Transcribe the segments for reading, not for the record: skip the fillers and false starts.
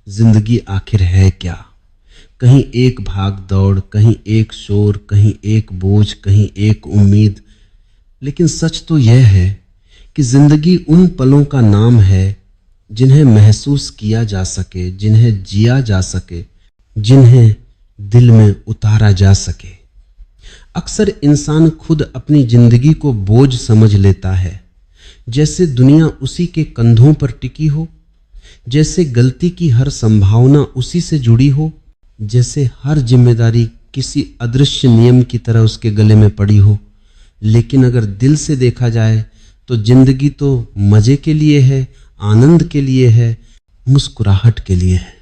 जिंदगी आखिर है क्या? कहीं एक भाग दौड़, कहीं एक शोर, कहीं एक बोझ, कहीं एक उम्मीद। लेकिन सच तो यह है कि जिंदगी उन पलों का नाम है जिन्हें महसूस किया जा सके, जिन्हें जिया जा सके, जिन्हें दिल में उतारा जा सके। अक्सर इंसान खुद अपनी जिंदगी को बोझ समझ लेता है, जैसे दुनिया उसी के कंधों पर टिकी हो, जैसे गलती की हर संभावना उसी से जुड़ी हो, जैसे हर जिम्मेदारी किसी अदृश्य नियम की तरह उसके गले में पड़ी हो। लेकिन अगर दिल से देखा जाए तो जिंदगी तो मजे के लिए है, आनंद के लिए है, मुस्कुराहट के लिए है।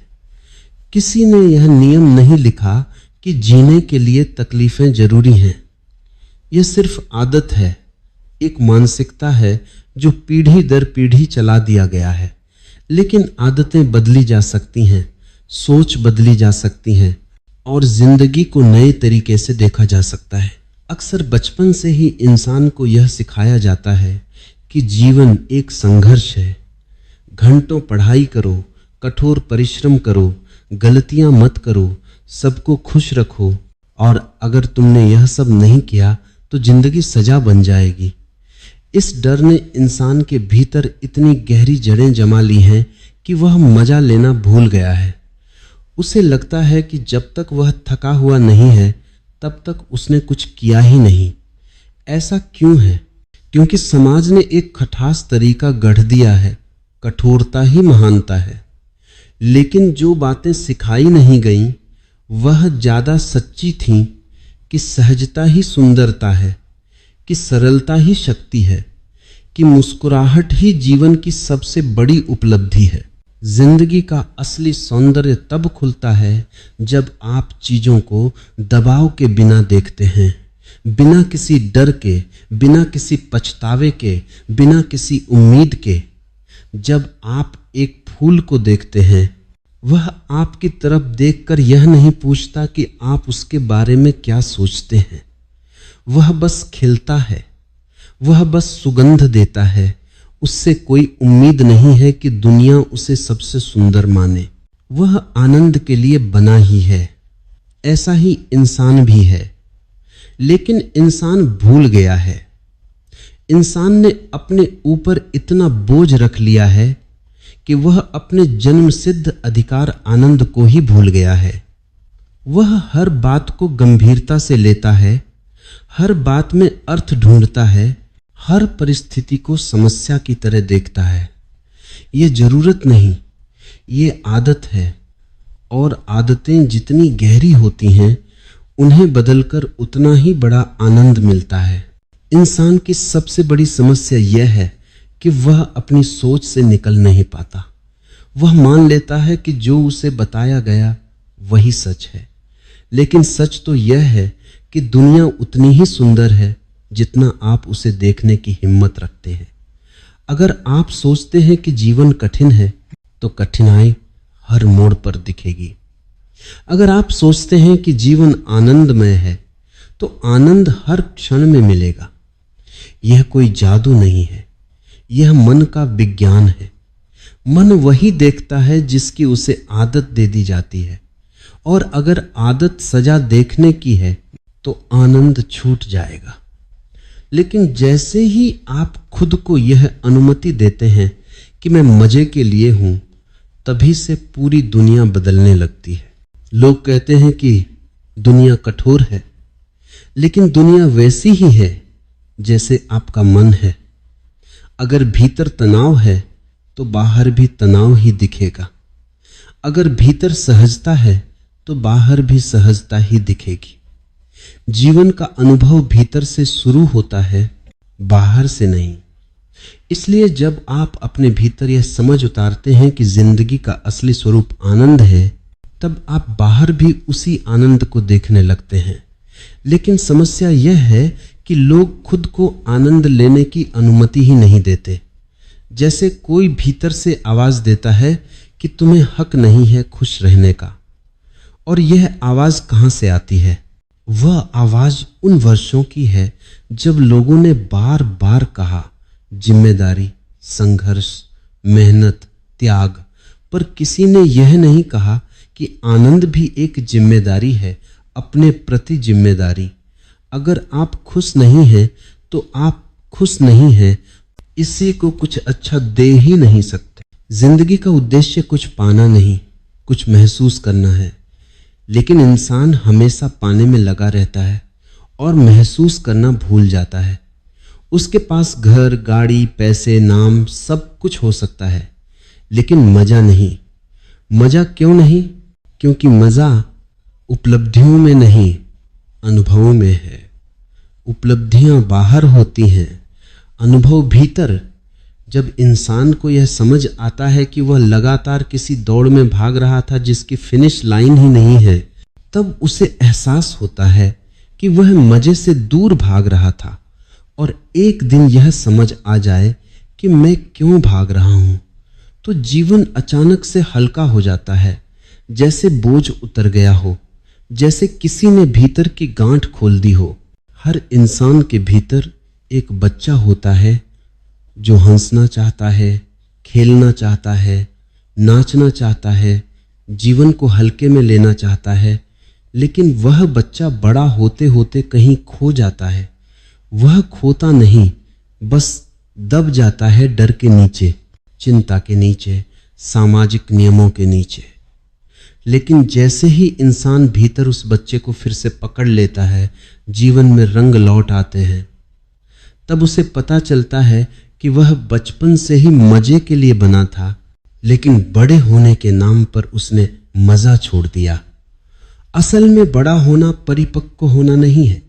किसी ने यह नियम नहीं लिखा कि जीने के लिए तकलीफें जरूरी हैं। यह सिर्फ आदत है, एक मानसिकता है जो पीढ़ी दर पीढ़ी चला दिया गया है। लेकिन आदतें बदली जा सकती हैं, सोच बदली जा सकती हैं और जिंदगी को नए तरीके से देखा जा सकता है। अक्सर बचपन से ही इंसान को यह सिखाया जाता है कि जीवन एक संघर्ष है। घंटों पढ़ाई करो, कठोर परिश्रम करो, गलतियां मत करो, सबको खुश रखो, और अगर तुमने यह सब नहीं किया तो जिंदगी सजा बन जाएगी। इस डर ने इंसान के भीतर इतनी गहरी जड़ें जमा ली हैं कि वह मजा लेना भूल गया है। उसे लगता है कि जब तक वह थका हुआ नहीं है तब तक उसने कुछ किया ही नहीं। ऐसा क्यों है? क्योंकि समाज ने एक खटास तरीका गढ़ दिया है, कठोरता ही महानता है। लेकिन जो बातें सिखाई नहीं गईं वह ज्यादा सच्ची थीं कि सहजता ही सुंदरता है, कि सरलता ही शक्ति है, कि मुस्कुराहट ही जीवन की सबसे बड़ी उपलब्धि है। जिंदगी का असली सौंदर्य तब खुलता है जब आप चीजों को दबाव के बिना देखते हैं, बिना किसी डर के, बिना किसी पछतावे के, बिना किसी उम्मीद के। जब आप एक फूल को देखते हैं, वह आपकी तरफ देखकर यह नहीं पूछता कि आप उसके बारे में क्या सोचते हैं। वह बस खिलता है, वह बस सुगंध देता है। उससे कोई उम्मीद नहीं है कि दुनिया उसे सबसे सुंदर माने। वह आनंद के लिए बना ही है। ऐसा ही इंसान भी है। लेकिन इंसान भूल गया है। इंसान ने अपने ऊपर इतना बोझ रख लिया है कि वह अपने जन्म सिद्ध अधिकार आनंद को ही भूल गया है। वह हर बात को गंभीरता से लेता है, हर बात में अर्थ ढूंढता है, हर परिस्थिति को समस्या की तरह देखता है। ये जरूरत नहीं, ये आदत है। और आदतें जितनी गहरी होती हैं उन्हें बदलकर उतना ही बड़ा आनंद मिलता है। इंसान की सबसे बड़ी समस्या यह है कि वह अपनी सोच से निकल नहीं पाता। वह मान लेता है कि जो उसे बताया गया वही सच है। लेकिन सच तो यह है कि दुनिया उतनी ही सुंदर है जितना आप उसे देखने की हिम्मत रखते हैं। अगर आप सोचते हैं कि जीवन कठिन है तो कठिनाई हर मोड़ पर दिखेगी। अगर आप सोचते हैं कि जीवन आनंदमय है तो आनंद हर क्षण में मिलेगा। यह कोई जादू नहीं है, यह मन का विज्ञान है। मन वही देखता है जिसकी उसे आदत दे दी जाती है, और अगर आदत सजा देखने की है तो आनंद छूट जाएगा। लेकिन जैसे ही आप खुद को यह अनुमति देते हैं कि मैं मजे के लिए हूं, तभी से पूरी दुनिया बदलने लगती है। लोग कहते हैं कि दुनिया कठोर है, लेकिन दुनिया वैसी ही है जैसे आपका मन है। अगर भीतर तनाव है तो बाहर भी तनाव ही दिखेगा। अगर भीतर सहजता है तो बाहर भी सहजता ही दिखेगी। जीवन का अनुभव भीतर से शुरू होता है, बाहर से नहीं। इसलिए जब आप अपने भीतर यह समझ उतारते हैं कि जिंदगी का असली स्वरूप आनंद है, तब आप बाहर भी उसी आनंद को देखने लगते हैं। लेकिन समस्या यह है कि लोग खुद को आनंद लेने की अनुमति ही नहीं देते। जैसे कोई भीतर से आवाज देता है कि तुम्हें हक नहीं है खुश रहने का। और यह आवाज कहां से आती है? वह आवाज उन वर्षों की है जब लोगों ने बार बार कहा, जिम्मेदारी, संघर्ष, मेहनत, त्याग, पर किसी ने यह नहीं कहा कि आनंद भी एक जिम्मेदारी है, अपने प्रति जिम्मेदारी। अगर आप खुश नहीं हैं तो आप खुश नहीं हैं, इसी को कुछ अच्छा दे ही नहीं सकते। जिंदगी का उद्देश्य कुछ पाना नहीं, कुछ महसूस करना है। लेकिन इंसान हमेशा पाने में लगा रहता है और महसूस करना भूल जाता है। उसके पास घर, गाड़ी, पैसे, नाम सब कुछ हो सकता है, लेकिन मजा नहीं। मजा क्यों नहीं? क्योंकि मजा उपलब्धियों में नहीं, अनुभवों में है। उपलब्धियां बाहर होती हैं, अनुभव भीतर। जब इंसान को यह समझ आता है कि वह लगातार किसी दौड़ में भाग रहा था जिसकी फिनिश लाइन ही नहीं है, तब उसे एहसास होता है कि वह मजे से दूर भाग रहा था। और एक दिन यह समझ आ जाए कि मैं क्यों भाग रहा हूं, तो जीवन अचानक से हल्का हो जाता है, जैसे बोझ उतर गया हो, जैसे किसी ने भीतर की गांठ खोल दी हो। हर इंसान के भीतर एक बच्चा होता है जो हंसना चाहता है, खेलना चाहता है, नाचना चाहता है, जीवन को हल्के में लेना चाहता है। लेकिन वह बच्चा बड़ा होते होते कहीं खो जाता है। वह खोता नहीं, बस दब जाता है डर के नीचे, चिंता के नीचे, सामाजिक नियमों के नीचे। लेकिन जैसे ही इंसान भीतर उस बच्चे को फिर से पकड़ लेता है, जीवन में रंग लौट आते हैं, तब उसे पता चलता है कि वह बचपन से ही मजे के लिए बना था, लेकिन बड़े होने के नाम पर उसने मजा छोड़ दिया। असल में बड़ा होना परिपक्व होना नहीं है।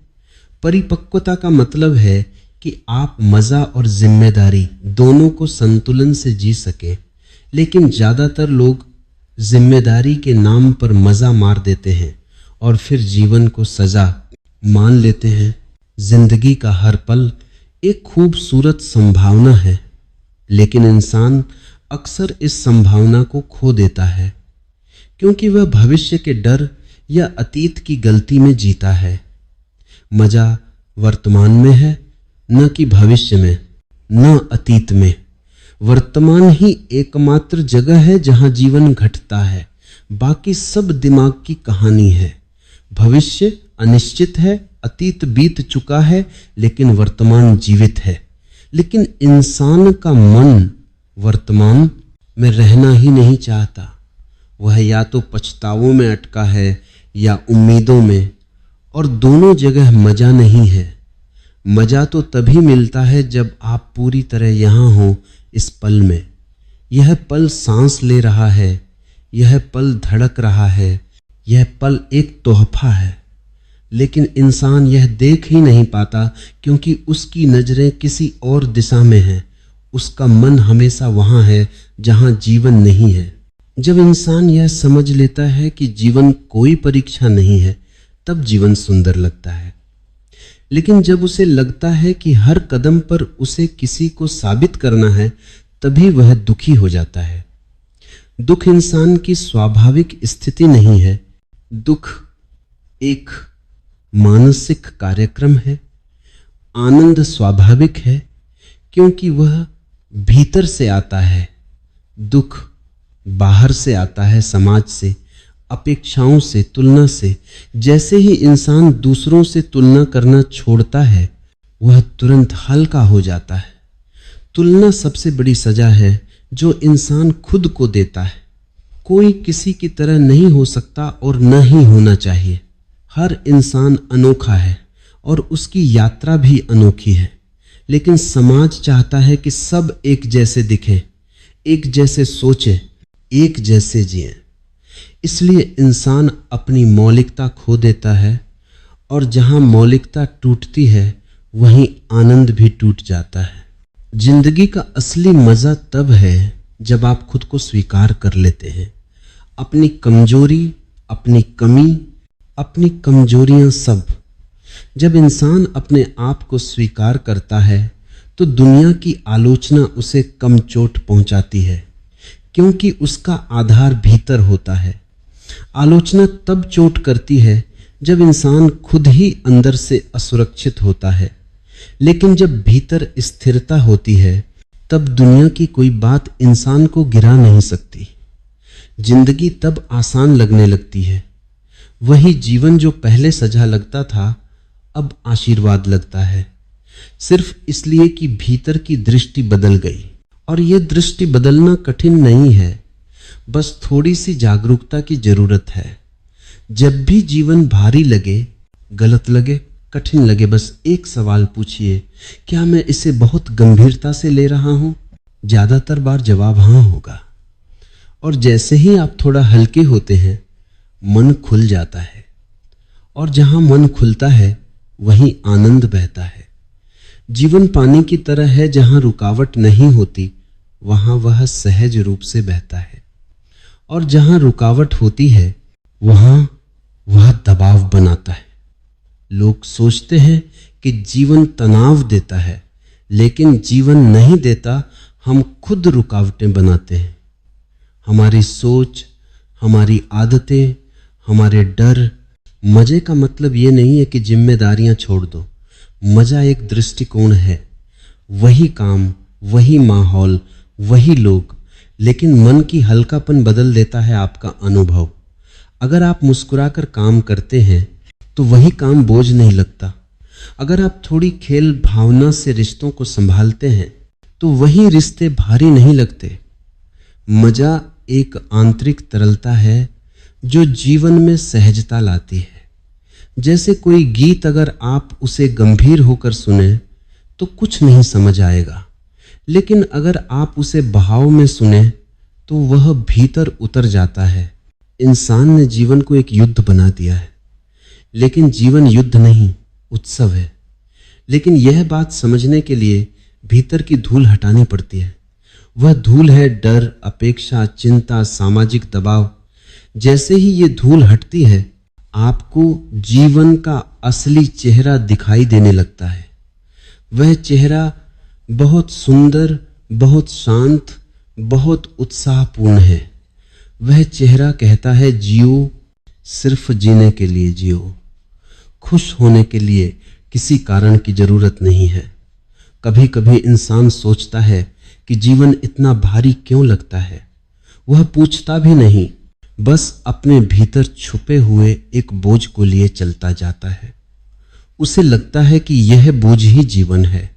परिपक्वता का मतलब है कि आप मजा और जिम्मेदारी दोनों को संतुलन से जी सके। लेकिन ज्यादातर लोग जिम्मेदारी के नाम पर मजा मार देते हैं और फिर जीवन को सजा मान लेते हैं। जिंदगी का हर पल एक खूबसूरत संभावना है, लेकिन इंसान अक्सर इस संभावना को खो देता है, क्योंकि वह भविष्य के डर या अतीत की गलती में जीता है। मजा वर्तमान में है, न कि भविष्य में, न अतीत में। वर्तमान ही एकमात्र जगह है जहां जीवन घटता है, बाकी सब दिमाग की कहानी है। भविष्य अनिश्चित है, अतीत बीत चुका है, लेकिन वर्तमान जीवित है। लेकिन इंसान का मन वर्तमान में रहना ही नहीं चाहता। वह या तो पछतावों में अटका है या उम्मीदों में, और दोनों जगह मजा नहीं है। मजा तो तभी मिलता है जब आप पूरी तरह यहां हो, इस पल में। यह पल सांस ले रहा है, यह पल धड़क रहा है, यह पल एक तोहफा है। लेकिन इंसान यह देख ही नहीं पाता, क्योंकि उसकी नजरें किसी और दिशा में हैं। उसका मन हमेशा वहां है जहां जीवन नहीं है। जब इंसान यह समझ लेता है कि जीवन कोई परीक्षा नहीं है, तब जीवन सुंदर लगता है। लेकिन जब उसे लगता है कि हर कदम पर उसे किसी को साबित करना है, तभी वह दुखी हो जाता है। दुख इंसान की स्वाभाविक स्थिति नहीं है। दुख एक मानसिक कार्यक्रम है। आनंद स्वाभाविक है, क्योंकि वह भीतर से आता है। दुख बाहर से आता है, समाज से, अपेक्षाओं से, तुलना से। जैसे ही इंसान दूसरों से तुलना करना छोड़ता है, वह तुरंत हल्का हो जाता है। तुलना सबसे बड़ी सजा है जो इंसान खुद को देता है। कोई किसी की तरह नहीं हो सकता और न ही होना चाहिए। हर इंसान अनोखा है और उसकी यात्रा भी अनोखी है। लेकिन समाज चाहता है कि सब एक जैसे दिखें, एक जैसे सोचें, एक जैसे जिएं। इसलिए इंसान अपनी मौलिकता खो देता है, और जहां मौलिकता टूटती है वहीं आनंद भी टूट जाता है। जिंदगी का असली मजा तब है जब आप खुद को स्वीकार कर लेते हैं। अपनी कमजोरी, अपनी कमी, अपनी कमजोरियां सब। जब इंसान अपने आप को स्वीकार करता है तो दुनिया की आलोचना उसे कम चोट पहुंचाती है, क्योंकि उसका आधार भीतर होता है। आलोचना तब चोट करती है जब इंसान खुद ही अंदर से असुरक्षित होता है। लेकिन जब भीतर स्थिरता होती है, तब दुनिया की कोई बात इंसान को गिरा नहीं सकती। जिंदगी तब आसान लगने लगती है। वही जीवन जो पहले सजा लगता था अब आशीर्वाद लगता है, सिर्फ इसलिए कि भीतर की दृष्टि बदल गई। और यह दृष्टि बदलना कठिन नहीं है, बस थोड़ी सी जागरूकता की जरूरत है। जब भी जीवन भारी लगे, गलत लगे, कठिन लगे, बस एक सवाल पूछिए, क्या मैं इसे बहुत गंभीरता से ले रहा हूं? ज्यादातर बार जवाब हां होगा। और जैसे ही आप थोड़ा हल्के होते हैं, मन खुल जाता है। और जहां मन खुलता है वहीं आनंद बहता है। जीवन पानी की तरह है, जहां रुकावट नहीं होती वहां वह सहज रूप से बहता है। और जहां रुकावट होती है वहां वह दबाव बनाता है। लोग सोचते हैं कि जीवन तनाव देता है, लेकिन जीवन नहीं देता, हम खुद रुकावटें बनाते हैं। हमारी सोच, हमारी आदतें, हमारे डर। मजे का मतलब ये नहीं है कि जिम्मेदारियां छोड़ दो। मजा एक दृष्टिकोण है। वही काम, वही माहौल, वही लोग, लेकिन मन की हल्कापन बदल देता है आपका अनुभव। अगर आप मुस्कुराकर काम करते हैं तो वही काम बोझ नहीं लगता। अगर आप थोड़ी खेल भावना से रिश्तों को संभालते हैं तो वही रिश्ते भारी नहीं लगते। मजा एक आंतरिक तरलता है जो जीवन में सहजता लाती है। जैसे कोई गीत अगर आप उसे गंभीर होकर सुने तो कुछ नहीं समझ आएगा, लेकिन अगर आप उसे बहाव में सुने तो वह भीतर उतर जाता है। इंसान ने जीवन को एक युद्ध बना दिया है, लेकिन जीवन युद्ध नहीं, उत्सव है। लेकिन यह बात समझने के लिए भीतर की धूल हटानी पड़ती है। वह धूल है डर, अपेक्षा, चिंता, सामाजिक दबाव। जैसे ही ये धूल हटती है, आपको जीवन का असली चेहरा दिखाई देने लगता है। वह चेहरा बहुत सुंदर, बहुत शांत, बहुत उत्साहपूर्ण है। वह चेहरा कहता है, जियो, सिर्फ जीने के लिए जियो। खुश होने के लिए किसी कारण की जरूरत नहीं है। कभी कभी इंसान सोचता है कि जीवन इतना भारी क्यों लगता है। वह पूछता भी नहीं, बस अपने भीतर छुपे हुए एक बोझ को लिए चलता जाता है। उसे लगता है कि यह बोझ ही जीवन है।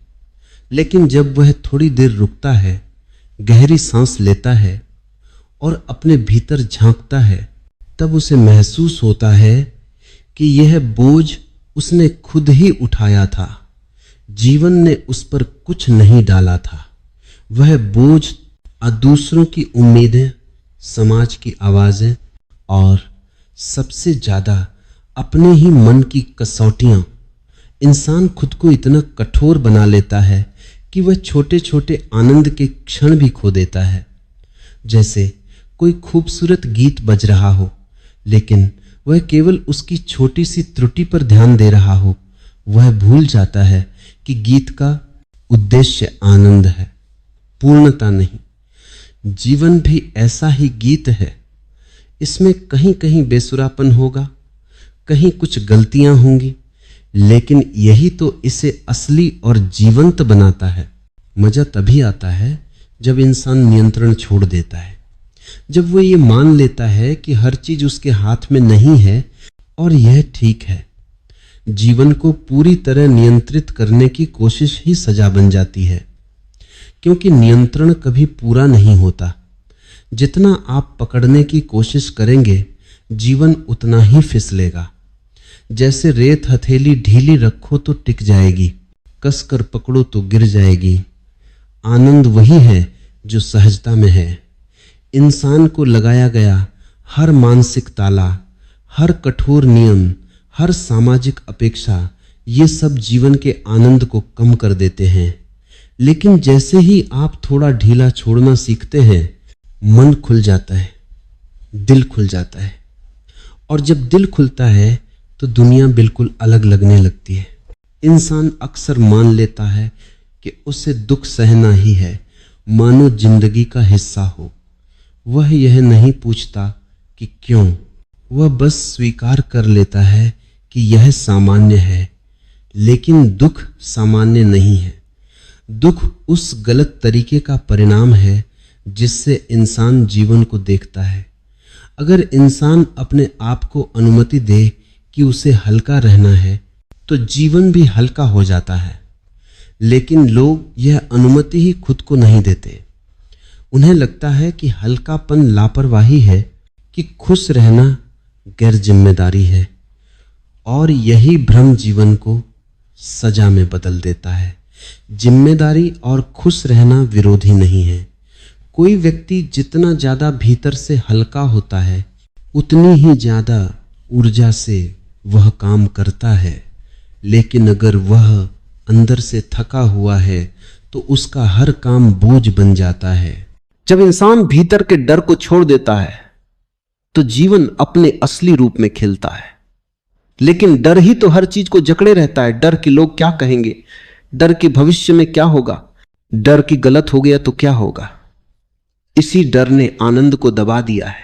लेकिन जब वह थोड़ी देर रुकता है, गहरी सांस लेता है और अपने भीतर झांकता है, तब उसे महसूस होता है कि यह बोझ उसने खुद ही उठाया था। जीवन ने उस पर कुछ नहीं डाला था। वह बोझ दूसरों की उम्मीदें, समाज की आवाजें और सबसे ज्यादा अपने ही मन की कसौटियां। इंसान खुद को इतना कठोर बना लेता है कि वह छोटे छोटे आनंद के क्षण भी खो देता है। जैसे कोई खूबसूरत गीत बज रहा हो, लेकिन वह केवल उसकी छोटी सी त्रुटि पर ध्यान दे रहा हो। वह भूल जाता है कि गीत का उद्देश्य आनंद है, पूर्णता नहीं। जीवन भी ऐसा ही गीत है। इसमें कहीं कहीं बेसुरापन होगा, कहीं कुछ गलतियां होंगी, लेकिन यही तो इसे असली और जीवंत बनाता है। मजा तभी आता है जब इंसान नियंत्रण छोड़ देता है, जब वो ये मान लेता है कि हर चीज उसके हाथ में नहीं है और यह ठीक है। जीवन को पूरी तरह नियंत्रित करने की कोशिश ही सजा बन जाती है, क्योंकि नियंत्रण कभी पूरा नहीं होता। जितना आप पकड़ने की कोशिश करेंगे, जीवन उतना ही फिसलेगा। जैसे रेत हथेली ढीली रखो तो टिक जाएगी, कसकर पकड़ो तो गिर जाएगी। आनंद वही है जो सहजता में है। इंसान को लगाया गया हर मानसिक ताला, हर कठोर नियम, हर सामाजिक अपेक्षा, ये सब जीवन के आनंद को कम कर देते हैं। लेकिन जैसे ही आप थोड़ा ढीला छोड़ना सीखते हैं, मन खुल जाता है, दिल खुल जाता है। और जब दिल खुलता है तो दुनिया बिल्कुल अलग लगने लगती है। इंसान अक्सर मान लेता है कि उसे दुख सहना ही है, मानो जिंदगी का हिस्सा हो। वह यह नहीं पूछता कि क्यों, वह बस स्वीकार कर लेता है कि यह सामान्य है। लेकिन दुख सामान्य नहीं है। दुख उस गलत तरीके का परिणाम है जिससे इंसान जीवन को देखता है। अगर इंसान अपने आप को अनुमति दे कि उसे हल्का रहना है तो जीवन भी हल्का हो जाता है। लेकिन लोग यह अनुमति ही खुद को नहीं देते। उन्हें लगता है कि हल्कापन लापरवाही है, कि खुश रहना गैर जिम्मेदारी है, और यही भ्रम जीवन को सजा में बदल देता है। जिम्मेदारी और खुश रहना विरोधी नहीं है। कोई व्यक्ति जितना ज्यादा भीतर से हल्का होता है उतनी ही ज्यादा ऊर्जा से वह काम करता है। लेकिन अगर वह अंदर से थका हुआ है तो उसका हर काम बोझ बन जाता है। जब इंसान भीतर के डर को छोड़ देता है तो जीवन अपने असली रूप में खिलता है। लेकिन डर ही तो हर चीज को जकड़े रहता है। डर कि लोग क्या कहेंगे, डर कि भविष्य में क्या होगा, डर कि गलत हो गया तो क्या होगा। इसी डर ने आनंद को दबा दिया है।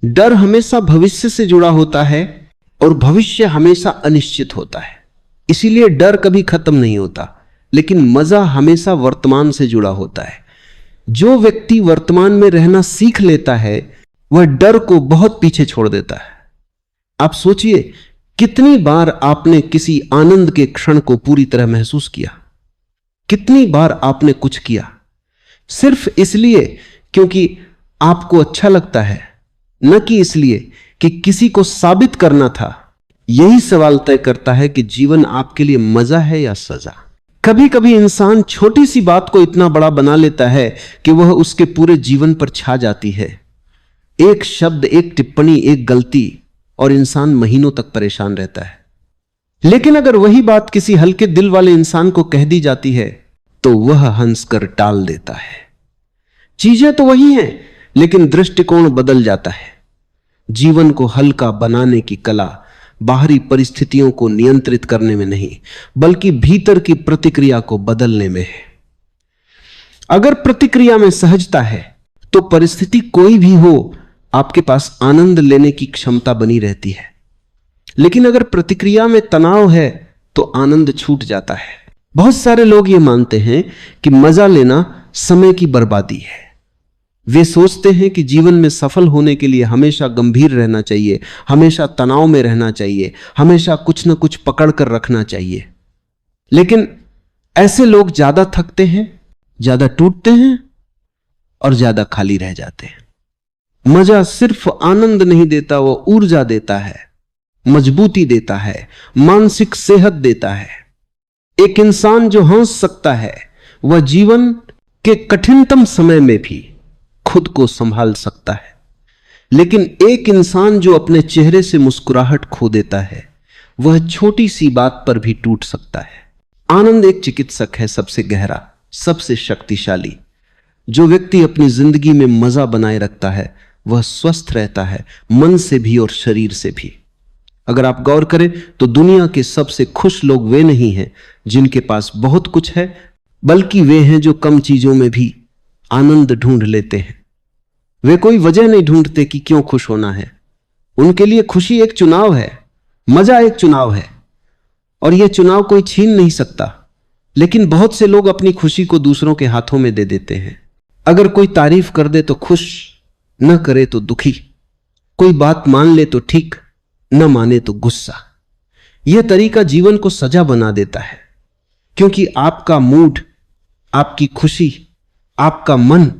डर हमेशा भविष्य से जुड़ा होता है और भविष्य हमेशा अनिश्चित होता है। इसीलिए डर कभी खत्म नहीं होता, लेकिन मजा हमेशा वर्तमान से जुड़ा होता है। जो व्यक्ति वर्तमान में रहना सीख लेता है वह डर को बहुत पीछे छोड़ देता है। आप सोचिए, कितनी बार आपने किसी आनंद के क्षण को पूरी तरह महसूस किया? कितनी बार आपने कुछ किया सिर्फ इसलिए क्योंकि आपको अच्छा लगता है, न कि इसलिए कि किसी को साबित करना था। यही सवाल तय करता है कि जीवन आपके लिए मजा है या सजा। कभी कभी इंसान छोटी सी बात को इतना बड़ा बना लेता है कि वह उसके पूरे जीवन पर छा जाती है। एक शब्द, एक टिप्पणी, एक गलती, और इंसान महीनों तक परेशान रहता है। लेकिन अगर वही बात किसी हल्के दिल वाले इंसान को कह दी जाती है तो वह हंसकर टाल देता है। चीजें तो वही हैं, लेकिन दृष्टिकोण बदल जाता है। जीवन को हल्का बनाने की कला बाहरी परिस्थितियों को नियंत्रित करने में नहीं, बल्कि भीतर की प्रतिक्रिया को बदलने में है। अगर प्रतिक्रिया में सहजता है तो परिस्थिति कोई भी हो, आपके पास आनंद लेने की क्षमता बनी रहती है। लेकिन अगर प्रतिक्रिया में तनाव है तो आनंद छूट जाता है। बहुत सारे लोग ये मानते हैं कि मजा लेना समय की बर्बादी है। वे सोचते हैं कि जीवन में सफल होने के लिए हमेशा गंभीर रहना चाहिए, हमेशा तनाव में रहना चाहिए, हमेशा कुछ न कुछ पकड़ कर रखना चाहिए। लेकिन ऐसे लोग ज्यादा थकते हैं, ज्यादा टूटते हैं और ज्यादा खाली रह जाते हैं। मजा सिर्फ आनंद नहीं देता, वो ऊर्जा देता है, मजबूती देता है, मानसिक सेहत देता है। एक इंसान जो हंस सकता है वह जीवन के कठिनतम समय में भी खुद को संभाल सकता है। लेकिन एक इंसान जो अपने चेहरे से मुस्कुराहट खो देता है वह छोटी सी बात पर भी टूट सकता है। आनंद एक चिकित्सक है, सबसे गहरा, सबसे शक्तिशाली। जो व्यक्ति अपनी जिंदगी में मजा बनाए रखता है वह स्वस्थ रहता है, मन से भी और शरीर से भी। अगर आप गौर करें तो दुनिया के सबसे खुश लोग वे नहीं हैं जिनके पास बहुत कुछ है, बल्कि वे हैं जो कम चीजों में भी आनंद ढूंढ लेते हैं। वे कोई वजह नहीं ढूंढते कि क्यों खुश होना है। उनके लिए खुशी एक चुनाव है, मजा एक चुनाव है, और यह चुनाव कोई छीन नहीं सकता। लेकिन बहुत से लोग अपनी खुशी को दूसरों के हाथों में दे देते हैं। अगर कोई तारीफ कर दे तो खुश, न करे तो दुखी, कोई बात मान ले तो ठीक, न माने तो गुस्सा। यह तरीका जीवन को सजा बना देता है, क्योंकि आपका मूड, आपकी खुशी, आपका मन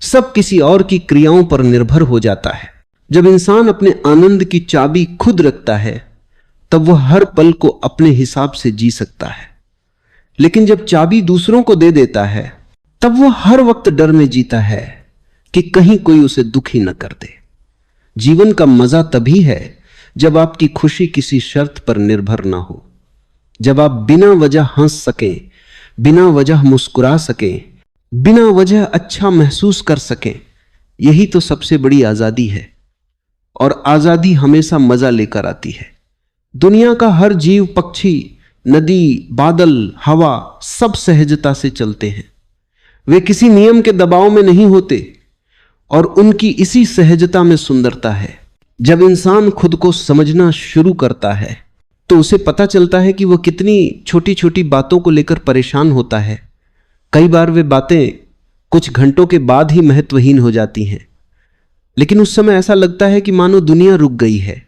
सब किसी और की क्रियाओं पर निर्भर हो जाता है। जब इंसान अपने आनंद की चाबी खुद रखता है तब वह हर पल को अपने हिसाब से जी सकता है। लेकिन जब चाबी दूसरों को दे देता है तब वह हर वक्त डर में जीता है कि कहीं कोई उसे दुखी न कर दे। जीवन का मजा तभी है जब आपकी खुशी किसी शर्त पर निर्भर ना हो, जब आप बिना वजह हंस सकें, बिना वजह मुस्कुरा सकें, बिना वजह अच्छा महसूस कर सकें। यही तो सबसे बड़ी आजादी है, और आजादी हमेशा मजा लेकर आती है। दुनिया का हर जीव, पक्षी, नदी, बादल, हवा सब सहजता से चलते हैं। वे किसी नियम के दबाव में नहीं होते और उनकी इसी सहजता में सुंदरता है। जब इंसान खुद को समझना शुरू करता है तो उसे पता चलता है कि वह कितनी छोटी छोटी बातों को लेकर परेशान होता है। कई बार वे बातें कुछ घंटों के बाद ही महत्वहीन हो जाती हैं। लेकिन उस समय ऐसा लगता है कि मानो दुनिया रुक गई है।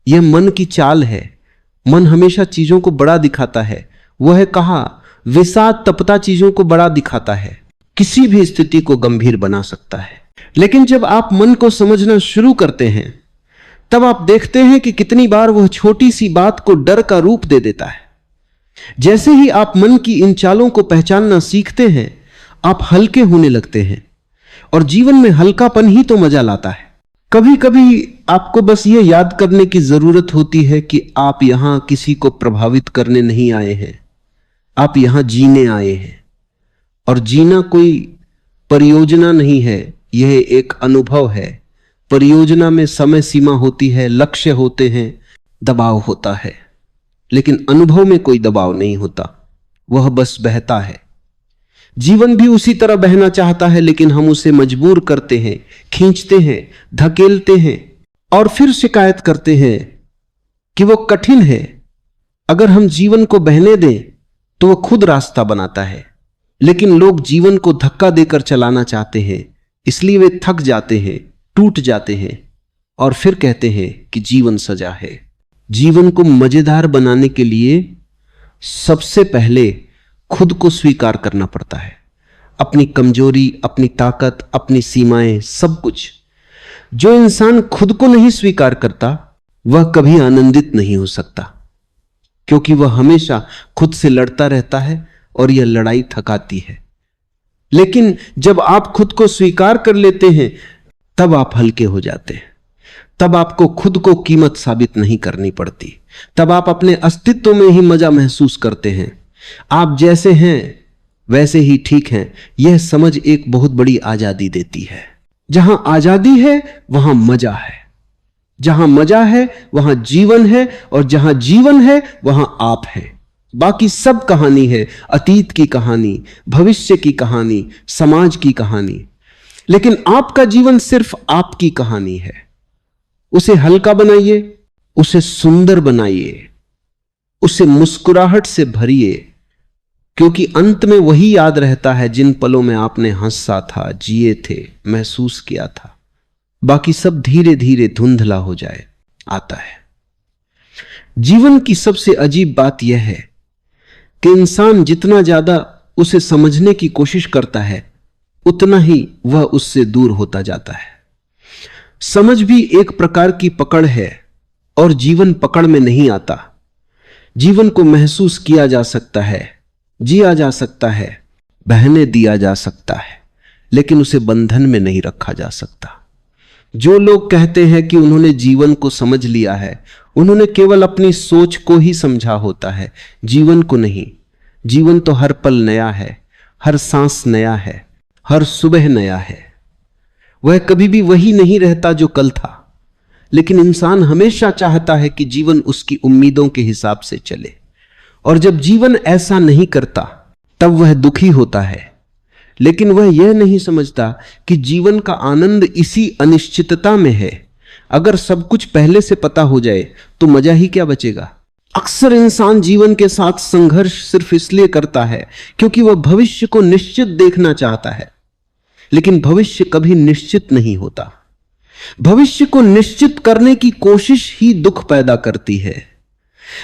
यह मन की चाल है। मन हमेशा चीजों को बड़ा दिखाता है। वह है कहा, विषाद तपता चीजों को बड़ा दिखाता है, किसी भी स्थिति को गंभीर बना सकता है। लेकिन जब आप मन को समझना शुरू करते हैं, तब आप देखते हैं कि कितनी बार वह छोटी सी बात को डर का रूप दे देता है। जैसे ही आप मन की इन चालों को पहचानना सीखते हैं, आप हल्के होने लगते हैं और जीवन में हल्कापन ही तो मजा लाता है। कभी कभी आपको बस यह याद करने की जरूरत होती है कि आप यहां किसी को प्रभावित करने नहीं आए हैं, आप यहां जीने आए हैं। और जीना कोई परियोजना नहीं है, यह एक अनुभव है। परियोजना में समय सीमा होती है, लक्ष्य होते हैं, दबाव होता है, लेकिन अनुभव में कोई दबाव नहीं होता, वह बस बहता है। जीवन भी उसी तरह बहना चाहता है, लेकिन हम उसे मजबूर करते हैं, खींचते हैं, धकेलते हैं और फिर शिकायत करते हैं कि वो कठिन है। अगर हम जीवन को बहने दें तो वह खुद रास्ता बनाता है। लेकिन लोग जीवन को धक्का देकर चलाना चाहते हैं, इसलिए वे थक जाते हैं, टूट जाते हैं और फिर कहते हैं कि जीवन सजा है। जीवन को मजेदार बनाने के लिए सबसे पहले खुद को स्वीकार करना पड़ता है, अपनी कमजोरी, अपनी ताकत, अपनी सीमाएं, सब कुछ। जो इंसान खुद को नहीं स्वीकार करता वह कभी आनंदित नहीं हो सकता, क्योंकि वह हमेशा खुद से लड़ता रहता है और यह लड़ाई थकाती है। लेकिन जब आप खुद को स्वीकार कर लेते हैं, तब आप हल्के हो जाते हैं। तब आपको खुद को कीमत साबित नहीं करनी पड़ती। तब आप अपने अस्तित्व में ही मजा महसूस करते हैं। आप जैसे हैं वैसे ही ठीक हैं। यह समझ एक बहुत बड़ी आजादी देती है। जहां आजादी है वहां मजा है, जहां मजा है वहां जीवन है, और जहां जीवन है वहां आप है। बाकी सब कहानी है, अतीत की कहानी, भविष्य की कहानी, समाज की कहानी। लेकिन आपका जीवन सिर्फ आपकी कहानी है। उसे हल्का बनाइए, उसे सुंदर बनाइए, उसे मुस्कुराहट से भरिए, क्योंकि अंत में वही याद रहता है जिन पलों में आपने हंसा था, जिए थे, महसूस किया था। बाकी सब धीरे धीरे धुंधला हो जाए आता है। जीवन की सबसे अजीब बात यह है कि इंसान जितना ज्यादा उसे समझने की कोशिश करता है, उतना ही वह उससे दूर होता जाता है। समझ भी एक प्रकार की पकड़ है, और जीवन पकड़ में नहीं आता। जीवन को महसूस किया जा सकता है, जिया जा सकता है, बहने दिया जा सकता है, लेकिन उसे बंधन में नहीं रखा जा सकता। जो लोग कहते हैं कि उन्होंने जीवन को समझ लिया है, उन्होंने केवल अपनी सोच को ही समझा होता है, जीवन को नहीं। जीवन तो हर पल नया है, हर सांस नया है, हर सुबह नया है। वह कभी भी वही नहीं रहता जो कल था। लेकिन इंसान हमेशा चाहता है कि जीवन उसकी उम्मीदों के हिसाब से चले, और जब जीवन ऐसा नहीं करता तब वह दुखी होता है। लेकिन वह यह नहीं समझता कि जीवन का आनंद इसी अनिश्चितता में है। अगर सब कुछ पहले से पता हो जाए तो मजा ही क्या बचेगा। अक्सर इंसान जीवन के साथ संघर्ष सिर्फ इसलिए करता है क्योंकि वह भविष्य को निश्चित देखना चाहता है, लेकिन भविष्य कभी निश्चित नहीं होता। भविष्य को निश्चित करने की कोशिश ही दुख पैदा करती है।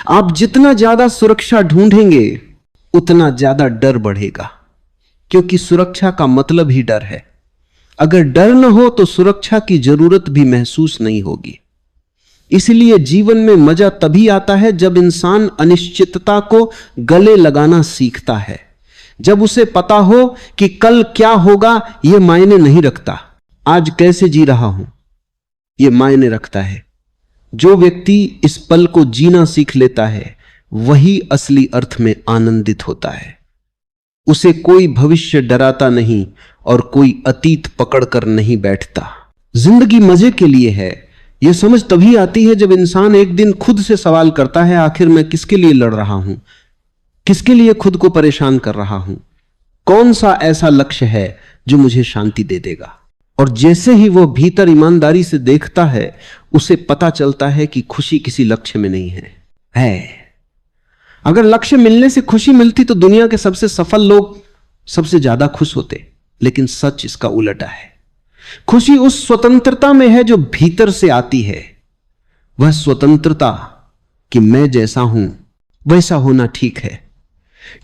आप जितना ज्यादा सुरक्षा ढूंढेंगे उतना ज्यादा डर बढ़ेगा, क्योंकि सुरक्षा का मतलब ही डर है। अगर डर न हो तो सुरक्षा की जरूरत भी महसूस नहीं होगी। इसलिए जीवन में मजा तभी आता है जब इंसान अनिश्चितता को गले लगाना सीखता है, जब उसे पता हो कि कल क्या होगा यह मायने नहीं रखता, आज कैसे जी रहा हूं यह मायने रखता है। जो व्यक्ति इस पल को जीना सीख लेता है वही असली अर्थ में आनंदित होता है। उसे कोई भविष्य डराता नहीं और कोई अतीत पकड़कर नहीं बैठता। जिंदगी मजे के लिए है, यह समझ तभी आती है जब इंसान एक दिन खुद से सवाल करता है, आखिर मैं किसके लिए लड़ रहा हूं, किसके लिए खुद को परेशान कर रहा हूं, कौन सा ऐसा लक्ष्य है जो मुझे शांति दे देगा। और जैसे ही वह भीतर ईमानदारी से देखता है, उसे पता चलता है कि खुशी किसी लक्ष्य में नहीं है। अगर लक्ष्य मिलने से खुशी मिलती तो दुनिया के सबसे सफल लोग सबसे ज्यादा खुश होते, लेकिन सच इसका उल्टा है। खुशी उस स्वतंत्रता में है जो भीतर से आती है। वह स्वतंत्रता कि मैं जैसा हूं वैसा होना ठीक है,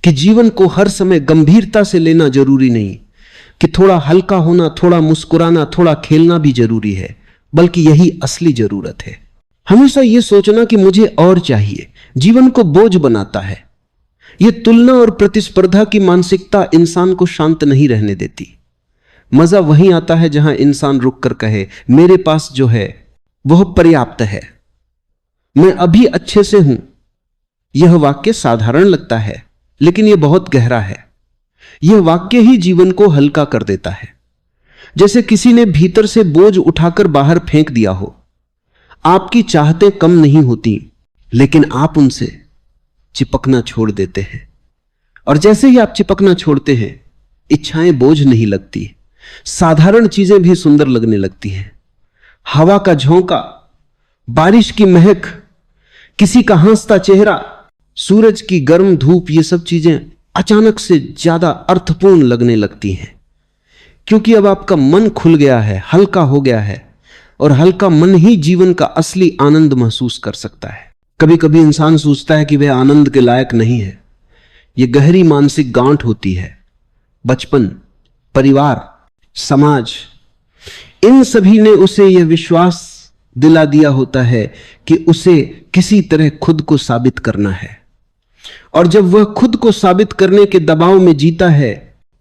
कि जीवन को हर समय गंभीरता से लेना जरूरी नहीं, कि थोड़ा हल्का होना, थोड़ा मुस्कुराना, थोड़ा खेलना भी जरूरी है, बल्कि यही असली जरूरत है। हमेशा यह सोचना कि मुझे और चाहिए जीवन को बोझ बनाता है। यह तुलना और प्रतिस्पर्धा की मानसिकता इंसान को शांत नहीं रहने देती। मजा वहीं आता है जहां इंसान रुक कर कहे, मेरे पास जो है वह पर्याप्त है, मैं अभी अच्छे से हूं। यह वाक्य साधारण लगता है, लेकिन यह बहुत गहरा है। यह वाक्य ही जीवन को हल्का कर देता है। जैसे किसी ने भीतर से बोझ उठाकर बाहर फेंक दिया हो। आपकी चाहतें कम नहीं होती, लेकिन आप उनसे चिपकना छोड़ देते हैं, और जैसे ही आप चिपकना छोड़ते हैं, इच्छाएं बोझ नहीं लगती, साधारण चीजें भी सुंदर लगने लगती हैं। हवा का झोंका, बारिश की महक, किसी का हंसता चेहरा, सूरज की गर्म धूप, ये सब चीजें अचानक से ज्यादा अर्थपूर्ण लगने लगती हैं, क्योंकि अब आपका मन खुल गया है, हल्का हो गया है, और हल्का मन ही जीवन का असली आनंद महसूस कर सकता है। कभी कभी इंसान सोचता है कि वह आनंद के लायक नहीं है। यह गहरी मानसिक गांठ होती है। बचपन, परिवार, समाज, इन सभी ने उसे यह विश्वास दिला दिया होता है कि उसे किसी तरह खुद को साबित करना है, और जब वह खुद को साबित करने के दबाव में जीता है,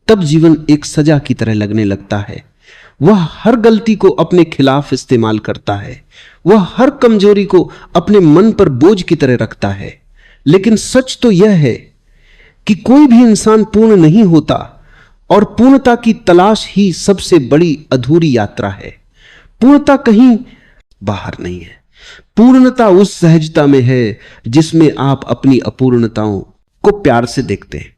तब जीवन एक सजा की तरह लगने लगता है। वह हर गलती को अपने खिलाफ इस्तेमाल करता है, वह हर कमजोरी को अपने मन पर बोझ की तरह रखता है। लेकिन सच तो यह है कि कोई भी इंसान पूर्ण नहीं होता, और पूर्णता की तलाश ही सबसे बड़ी अधूरी यात्रा है। पूर्णता कहीं बाहर नहीं है। पूर्णता उस सहजता में है जिसमें आप अपनी अपूर्णताओं को प्यार से देखते हैं।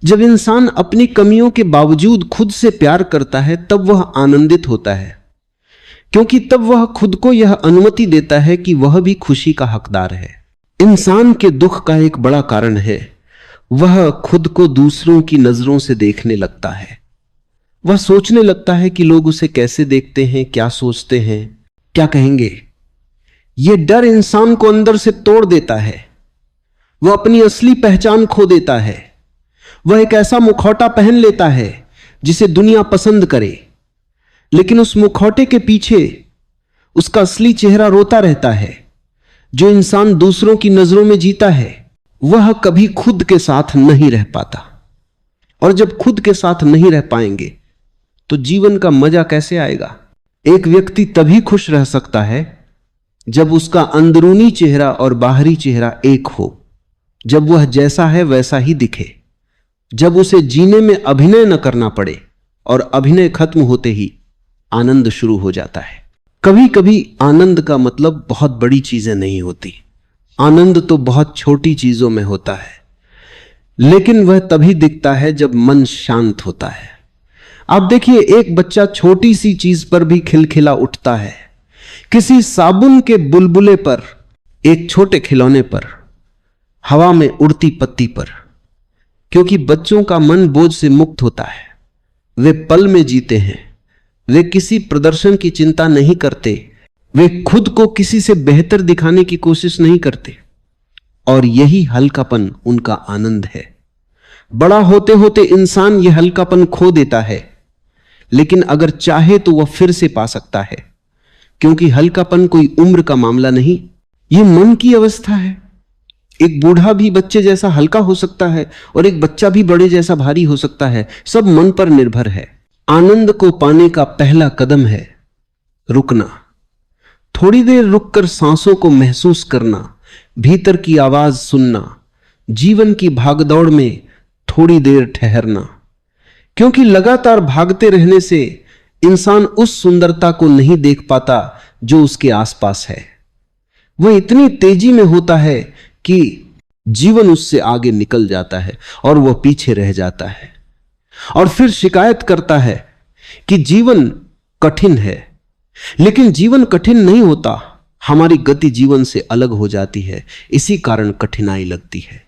जब इंसान अपनी कमियों के बावजूद खुद से प्यार करता है, तब वह आनंदित होता है, क्योंकि तब वह खुद को यह अनुमति देता है कि वह भी खुशी का हकदार है। इंसान के दुख का एक बड़ा कारण है, वह खुद को दूसरों की नजरों से देखने लगता है। वह सोचने लगता है कि लोग उसे कैसे देखते हैं, क्या सोचते हैं, क्या कहेंगे। यह डर इंसान को अंदर से तोड़ देता है। वह अपनी असली पहचान खो देता है। वह एक ऐसा मुखौटा पहन लेता है जिसे दुनिया पसंद करे, लेकिन उस मुखौटे के पीछे उसका असली चेहरा रोता रहता है। जो इंसान दूसरों की नजरों में जीता है, वह कभी खुद के साथ नहीं रह पाता, और जब खुद के साथ नहीं रह पाएंगे तो जीवन का मजा कैसे आएगा। एक व्यक्ति तभी खुश रह सकता है जब उसका अंदरूनी चेहरा और बाहरी चेहरा एक हो, जब वह जैसा है वैसा ही दिखे, जब उसे जीने में अभिनय न करना पड़े, और अभिनय खत्म होते ही आनंद शुरू हो जाता है। कभी कभी आनंद का मतलब बहुत बड़ी चीजें नहीं होती। आनंद तो बहुत छोटी चीजों में होता है, लेकिन वह तभी दिखता है जब मन शांत होता है। आप देखिए, एक बच्चा छोटी सी चीज पर भी खिलखिला उठता है, किसी साबुन के बुलबुले पर, एक छोटे खिलौने पर, हवा में उड़ती पत्ती पर, क्योंकि बच्चों का मन बोझ से मुक्त होता है। वे पल में जीते हैं। वे किसी प्रदर्शन की चिंता नहीं करते। वे खुद को किसी से बेहतर दिखाने की कोशिश नहीं करते, और यही हल्कापन उनका आनंद है। बड़ा होते होते इंसान यह हल्कापन खो देता है, लेकिन अगर चाहे तो वह फिर से पा सकता है, क्योंकि हल्कापन कोई उम्र का मामला नहीं, यह मन की अवस्था है। एक बूढ़ा भी बच्चे जैसा हल्का हो सकता है, और एक बच्चा भी बड़े जैसा भारी हो सकता है। सब मन पर निर्भर है। आनंद को पाने का पहला कदम है रुकना। थोड़ी देर रुककर सांसों को महसूस करना, भीतर की आवाज सुनना, जीवन की भागदौड़ में थोड़ी देर ठहरना, क्योंकि लगातार भागते रहने से इंसान उस सुंदरता को नहीं देख पाता जो उसके आसपास है। वह इतनी तेजी में होता है कि जीवन उससे आगे निकल जाता है और वह पीछे रह जाता है, और फिर शिकायत करता है कि जीवन कठिन है। लेकिन जीवन कठिन नहीं होता, हमारी गति जीवन से अलग हो जाती है, इसी कारण कठिनाई लगती है।